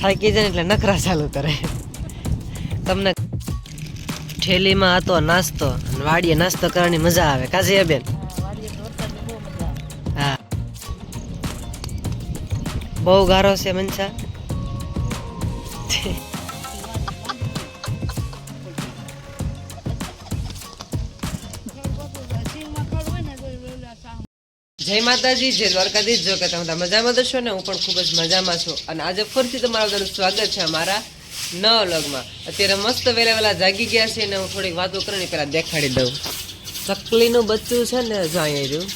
થાકી જાય એટલે નખરા ચાલુ કરે. તમને ઠેલીમાં હતો નાસ્તો અને વાડીએ નાસ્તો કરવાની મજા આવે કાજી બેન. હા બહુ ગારો છે મનસા. જય માતાજી, જય દ્વારકાધીશ. જો કે તમે મજામાં છો ને, હું પણ ખૂબ જ મજામાં છું. અને આજે ફરીથી તમારું બધાનું સ્વાગત છે અમારા નવા વ્લોગમાં. અત્યારે મસ્ત વેલા જાગી ગયા છે ને હું થોડીક વાતો કરીને પેલા દેખાડી દઉં. ચકલીનું બચ્ચું છે ને જો અહીંયા રહ્યું,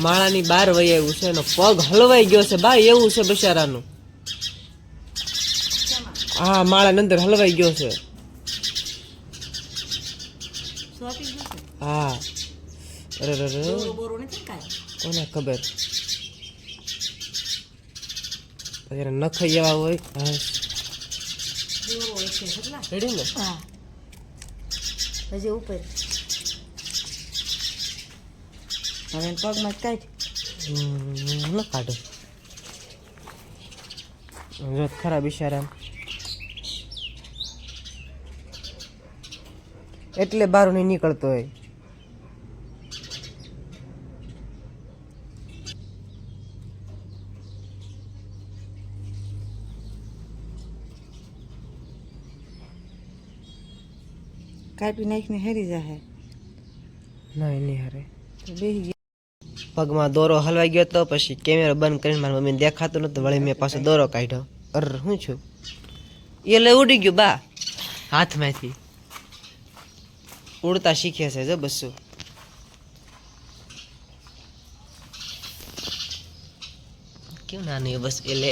માળાની બહાર વહી આવ્યું છે, એનો પગ હલવાઈ ગયો છે બા, એવું છે બિચારાનું. હા માળાની અંદર હલવાઈ ગયો છે. હા અરે કોને ખબર, નખ એવા હોય. રેડી ને હજી ઉપર હવે પગમાં કાઢ ન કાઢો જો ખરા બિચારા, એટલે બહાર નહીં નીકળતો હોય. કાપી નાખીને હેરી જાય. નહીં હારે પગમાં દોરો હલવાઈ ગયો તો પછી કેમેરો બંધ કરીને મારી મમ્મીને દેખાતું નતું, વળી મેં પાછો દોરો કાઢ્યો. હું છું એ લઈ ઉડી ગયું બા હાથમાંથી. ઉડતા શીખે છે જો બસ્સું. કેવું નાનું બસ એ લે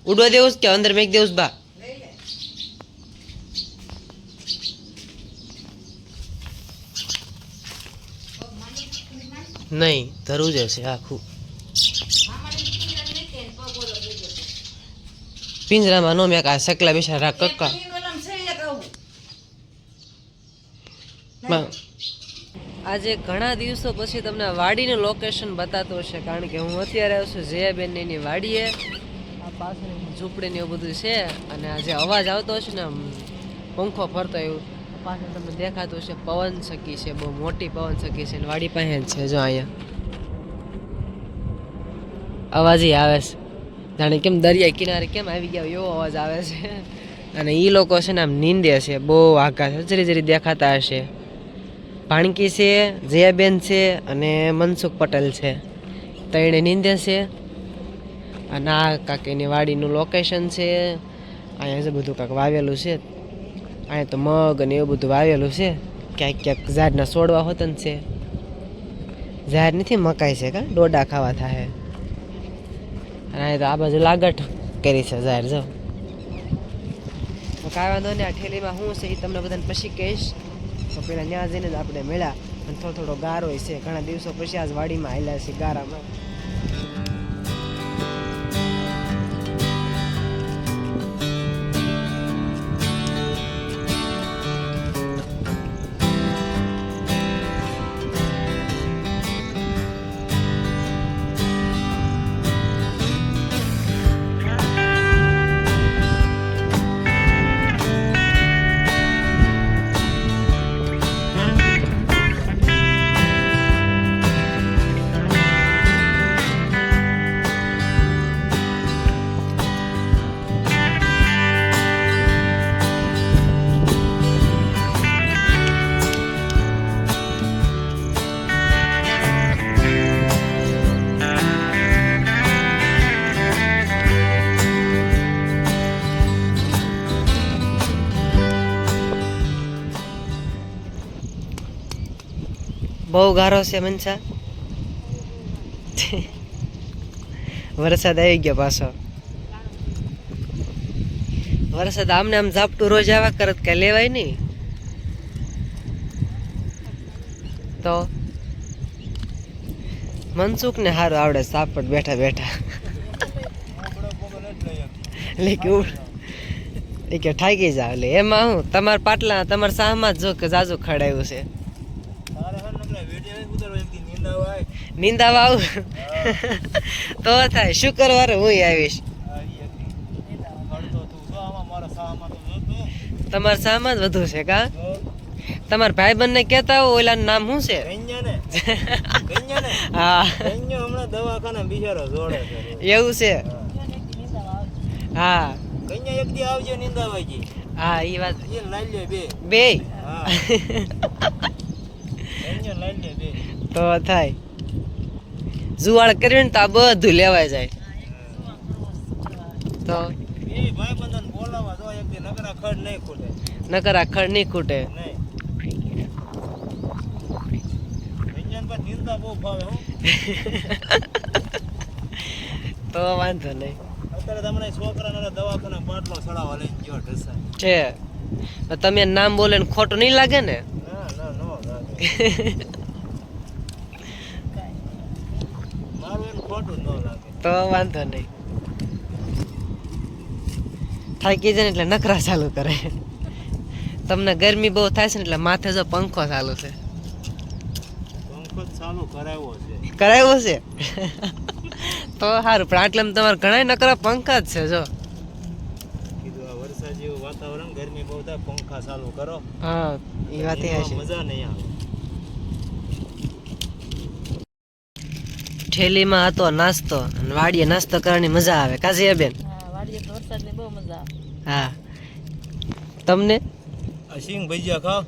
ઉડવા દેવું કે અંદર મેક દેવું બા. નહીં ધરવું જ હશે આખું. પિંજરામાં નો મેં આ સકલા બિચારા કક્કા. આજે ઘણા દિવસો પછી તમને વાડીનું લોકેશન બતાતો હશે, કારણ કે હું અત્યારે આવ્યો છું જયાબેન એની વાડીએ. આ પાછળ ઝૂંપડી ને એવું બધું છે, અને આજે અવાજ આવતો હશે ને પંખો ફરતો એવું પાછળ તમને દેખાતું હશે. પવન સકી છે, બહુ મોટી પવન સકી છે, વાડી પાસે જ છે. જો અહીંયા અવાજ આવે છે, જાણે કેમ દરિયા કિનારે કેમ આવી ગયા એવો અવાજ આવે છે. અને એ લોકો છે ને આમ નીંદે છે, બહુ આઘા જરી જરી દેખાતા હશે. ભાણકી છે, જયાબેન છે અને મનસુખ પટેલ છે, ત્રણે નીંદે છે. અને આ કાકીની વાડીનું લોકેશન છે. અહીંયા જે બધું કાંક વાવેલું છે, અહીંયા તો મગ અને એવું બધું વાવેલું છે. ક્યાંક ક્યાંક ઝાડના છોડવા હોતા ને છે, ઝાડ નથી મકાઈ છે કા ડોડા ખાવા થાય. અને અહીંયા તો આ બાજુ લાગટ કરી છે ઝાડ. જો કાંઈ વાંધો નહીં, આ ઠેલીમાં શું છે એ તમને બધાને પછી કહીશ. તો પેલા ત્યાં જઈને જ આપણે મળ્યા, અને થોડો ગારો છે, ઘણા દિવસો પછી આજ વાડીમાં આવેલા છે ગારામાં. બહુ ગારો છે મનસા. વરસાદ આવી ગયો પાછો. વરસાદ આમને આમ ઝાપટું રોજ આવા કરત કઈ લેવાય નહીં. તો મનસુખ ને સારું આવડે સાપડ બેઠા બેઠા. એટલે કે ઠાકી જાવ. એટલે એમાં હું તમારા પાટલા તમારા સાહમાં જ જો કે જાજુ ખડાયું છે. નિંદાવા આવું તો થાય શુક્રવારે હું આવીશ. તમારા સામાન વધુ છે કા? તમારા ભાઈબંધને કહેતા હો ઓલાનું નામ શું છે? હા એવું છે. હા હા એ વાત બે તો થાય જુવાળ કર્યું ને તો આ બધું લેવાય જાય તો નકર આ ખડ નહીં ખૂટે. તો વાંધો નહીં છે. તમે નામ બોલે ને ખોટું નહીં લાગે ને? તો વાંધો નહીં. થાકી જાય ને એટલે નખરા ચાલુ કરે. તમને ગરમી બહુ થાય છે ને એટલે માથે જો પંખો ચાલુ છે. કરાવ્યો છે તો સારું, પણ આટલે તમારે ઘણા નકરા પંખા જ છે. જો વરસાદ જેવું વાતાવરણ, ગરમી બહુ થાય, પંખા ચાલુ કરો. હા એ વાત છે. મજા નહીં આવે. ઠેલીમાં હતો નાસ્તો અને વાડીએ નાસ્તો કરવાની મજા આવે. કાજી બેન? હા તમને સિંગ ભજીયા ખાવ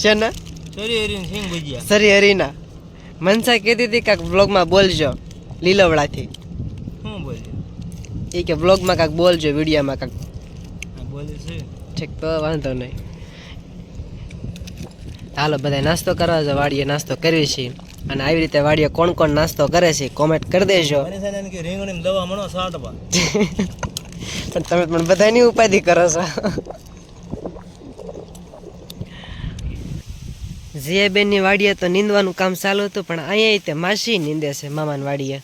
શેના? સિંગ ભજીયા. સરી હરીના મનસા કહેતી હતી કાંક બ્લોગમાં બોલજો લીલવડાથી. શું બોલ્યો? એ કે બ્લોગમાં કાંક બોલજો, વિડીયોમાં કાંક. બોલે છે. ઠીક તો વાંધો નહીં. હાલો બધા નાસ્તો કરવા જો, વાડીએ નાસ્તો કરવી છે. અને આવી રીતે વાડીએ કોણ કોણ નાસ્તો કરે છે કોમેન્ટ કરી દેજો. રીંગણી દવા મણો સાટવા. પણ તમે પણ બધાની ઉપાધિ કરો છો. જીયાબેનની વાડીએ તો નીંદવાનું કામ ચાલુ હતું, પણ અહીંયા તે માસી નીંદે છે મામાની વાડીએ.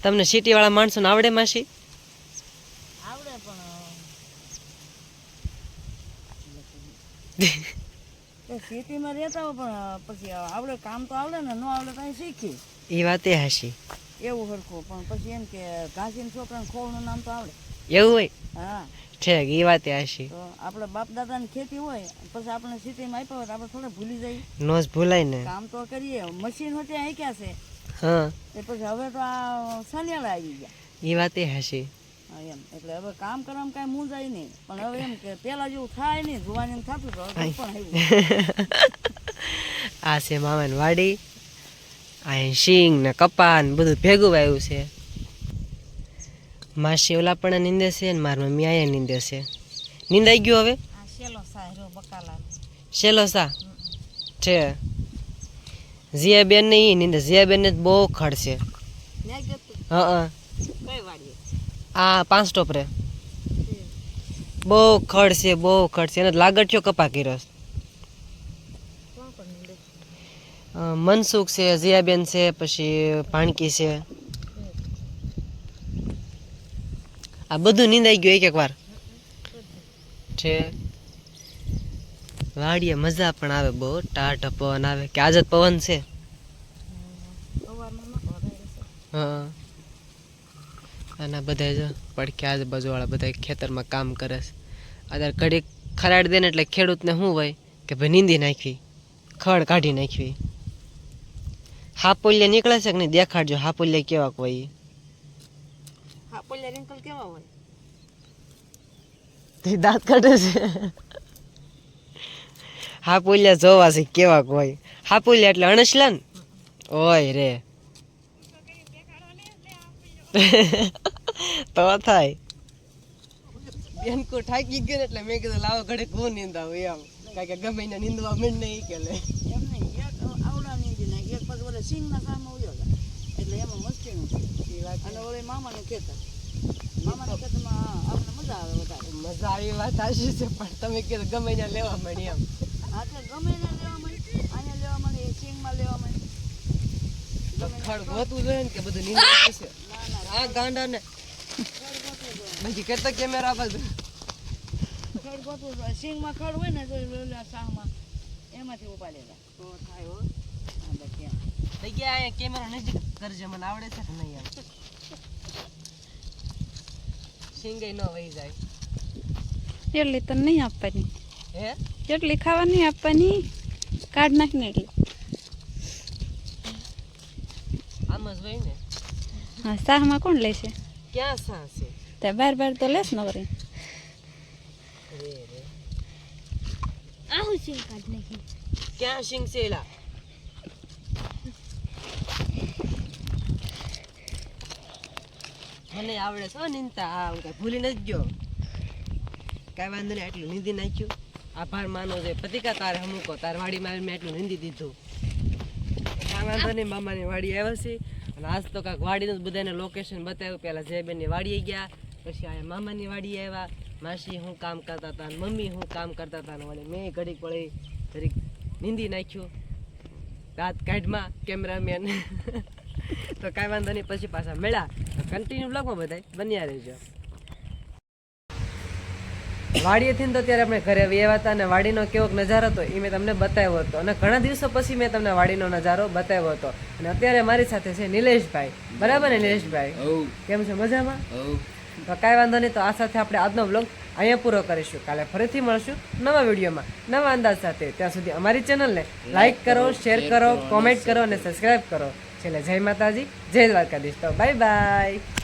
તમને સિટીવાળા માણસોને આવડે માસી? સિટીમાં રહેતા હોય પણ પછી આવડે કામ તો આવડે ને, ન આવડે તો શીખી. એ વાત એ હાશી. એવું હરખું પણ પછી એમ કે ઘાસીના છોકરાને ખોળનું નામ તો આવડે. એવું હોય? હા ઠીક, એ વાત એ હાશી. તો આપણે બાપ દાદાની ખેતી હોય પછી આપણે સિટીમાં આપ્યા હોય તો આપણે થોડા ભૂલી જઈએ. નોજ ભૂલાય ને. કામ તો કરીએ, મશીન હોતે આંક્યા છે. હા એ પછી હવે તો આ સલિયાળા આવી ગયા. એ વાત એ હાશી. હા એમ એટલે હવે કામ કરવામાં કાંઈ મૂંઝાય નહીં, પણ હવે એમ કે પેલા જેવું થાય નહીં, જુવાની થતું તો હવે પણ આવ્યું. આ છે મામાની વાડી. આ શીંગ ને કપા ને બધું ભેગું આવ્યું છે. માસી ઓલા પણ નીંદે છે ને મારી મમ્મી અહીંયા નીંદે છે. નીંદાઈ ગયું હવે? શેલો સા છે. જીયાબેન ને ઈ નીંદે. જીયાબેન ને બહુ ખડ છે. હા આ 5 સ્ટોપ રે બહુ ખડ છે, બહુ ખડ છે. એને લાગઠ્યો કપા કર્યો. મનસુખ છે, જીયાબેન છે, પછી ભાણકી છે. આ બધું નીંદાઈ ગયું એક વાર છે. વાડીએ મજા પણ આવે બહુ, ટાઢ પવન આવે. કે આજ જ પવન છે? હા અને બધા જો પડખે આજુબાજુવાળા બધા ખેતરમાં કામ કરે છે. અત્યારે ઘડીક ખરાડી દે ને એટલે ખેડૂતને શું હોય કે ભાઈ નીંદી નાખવી, ખડ કાઢી નાખવી. હાપોલિયા નીકળે છે કે નહીં દેખાડજો. હાપોલિયા કેવા હોય? હાપોલિયા રિંકલ કેવા હોય? તે દાંત કાઢે છે. હાપોલિયા જોવા છે કેવા હોય. હાપોલિયા એટલે અણસલા ને ઓય રે. તો થાય. બેન કો થાકી ગયો એટલે મેં કીધું લાવો ઘડે કોણ નીંદા હોય એમ, કારણ કે ગમે એને નીંદવા માંડ નહીં કે લે. એમ નહીં, એક આવડા નીંદી નાખી, એક પછી ઓલે સિંગના કામમાં ઉયો જાય એટલે એમાં મસ્તી નથી. અને ઓલે મામાનું ખેતર, મામાના ખેતરમાં આપણે મજા આવે વધારે. મજા આવી વાત આશી છે, પણ તમે કીધું ગમે એને લેવા માંડી એમ. હા તો ગમે એને લેવા માંડી, આને લેવા માંડી, સિંગમાં લેવા માંડી. ખડ ગોતવું જોઈએ ને કે બધું નીંદવા છે. આ ગાંડા ને પછી કેતા કેમેરા બાજુ ખડ ગોતવું જોઈએ. સિંગમાં ખડ હોય ને તો ઓલા શાહમાં એમાંથી ઉપાડેલા તો થાય હો હા બસ એમ. થઈ ગયા અહીંયા કેમેરો નજીક કરજે મને આવડે છે કે નહીં આવે સિંગે ન વહી જાય એટલી તો નહીં આપવાની, હે જેટલી ખાવા નહીં આપવાની, કાઢ નાખીને એટલી. આમ જ હોય ને હા, શાહમાં કોણ લેશે? ક્યાં સા છે તે બાર બાર તો લેસ ન વરી. રે રે આવું છે કાઢ નાખી. ક્યાં સિંગ છે એલા મને આવડે છે હો નીંદતા હા હું કઈ ભૂલી નથી ગયો કાંઈ વાંધો નહીં આટલું નીંદી નાખ્યું આભાર માનો છે પતિકા તારે હમુકો તાર વાડીમાં મેં એટલું નીંદી દીધું કાંઈ વાંધો નહીં મામાની વાડી આવ્યા છે અને આજ તો કાંઈક વાડીનું જ બધાને લોકેશન બતાવ્યું પહેલાં જયબેનની વાડીએ ગયા પછી અહીંયા મામાની વાડીએ આવ્યા માસી હું કામ કરતા હતા અને મમ્મી હું કામ કરતા હતા અને વળી મેં ઘડીક વળી ઘડીક નીંદી નાખ્યું રાત કાઢમાં કેમેરામેન તો કાંઈ વાંધો નહીં પછી પાછા મળ્યા તો કન્ટિન્યુ બ્લોગમાં બધાય બન્યા રહેજો વાડીએથી તો ત્યારે આપણે ઘરે આવ્યા હતા અને વાડીનો કેવો નજારો હતો એ મેં તમને બતાવ્યો હતો અને ઘણા દિવસો પછી મેં તમને વાડીનો નજારો બતાવ્યો હતો અને અત્યારે મારી સાથે છે નિલેશભાઈ બરાબર ને નિલેશભાઈ કેમ છે મજામાં તો કાંઈ વાંધો નહીં તો આ સાથે આપણે આજનો બ્લોગ અહીંયા પૂરો કરીશું કાલે ફરીથી મળશું નવા વિડીયોમાં નવા અંદાજ સાથે ત્યાં સુધી અમારી ચેનલને લાઈક કરો શેર કરો કોમેન્ટ કરો અને સબસ્ક્રાઈબ કરો છેલ્લે જય માતાજી જય દ્વારકાધીશ તો બાય બાય